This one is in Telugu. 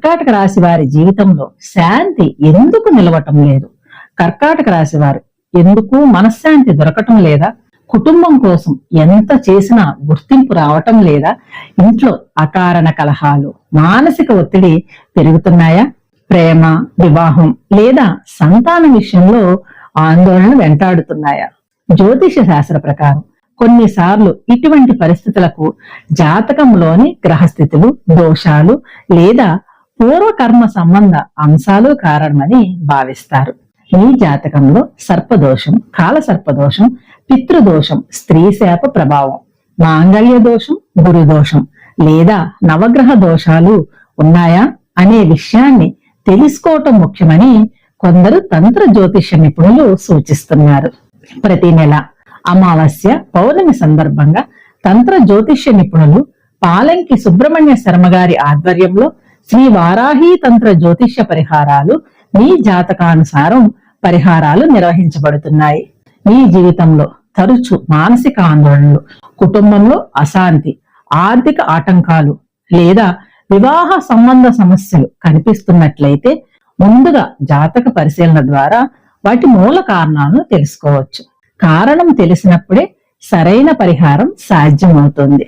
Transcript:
కర్కాటక రాశి వారి జీవితంలో శాంతి ఎందుకు నిలవటం లేదు? కర్కాటక రాశి వారు ఎందుకు మనశ్శాంతి దొరకటం లేదా? కుటుంబం కోసం ఎంత చేసినా గుర్తింపు రావటం లేదా? ఇంట్లో అకారణ కలహాలు, మానసిక ఒత్తిడి పెరుగుతున్నాయా? ప్రేమ, వివాహం లేదా సంతాన విషయంలో ఆందోళన వెంటాడుతున్నాయా? జ్యోతిష శాస్త్ర ప్రకారం కొన్నిసార్లు ఇటువంటి పరిస్థితులకు జాతకంలోని గ్రహస్థితులు, దోషాలు లేదా పూర్వకర్మ సంబంధ అంశాలు కారణమని భావిస్తారు. ఈ జాతకంలో సర్పదోషం, కాల సర్పదోషం, పితృదోషం, స్త్రీ శాప ప్రభావం, మాంగళ్య దోషం, గురుదోషం లేదా నవగ్రహ దోషాలు ఉన్నాయా అనే విషయాన్ని తెలుసుకోవటం ముఖ్యమని కొందరు తంత్ర జ్యోతిష నిపుణులు సూచిస్తున్నారు. ప్రతి నెల అమావాస్య, పౌర్ణమి సందర్భంగా తంత్ర జ్యోతిష్య నిపుణులు పాలంకి సుబ్రహ్మణ్య శర్మ గారి ఆధ్వర్యంలో శ్రీ వారాహి తంత్ర జ్యోతిష్య పరిహారాలు, మీ జాతకానుసారం పరిహారాలు నిర్వహించబడుతున్నాయి. మీ జీవితంలో తరచు మానసిక ఆందోళనలు, కుటుంబంలో అశాంతి, ఆర్థిక ఆటంకాలు లేదా వివాహ సంబంధ సమస్యలు కనిపిస్తున్నట్లయితే ముందుగా జాతక పరిశీలన ద్వారా వాటి మూల కారణాలను తెలుసుకోవచ్చు. కారణం తెలిసినప్పుడే సరైన పరిహారం సాధ్యమవుతుంది.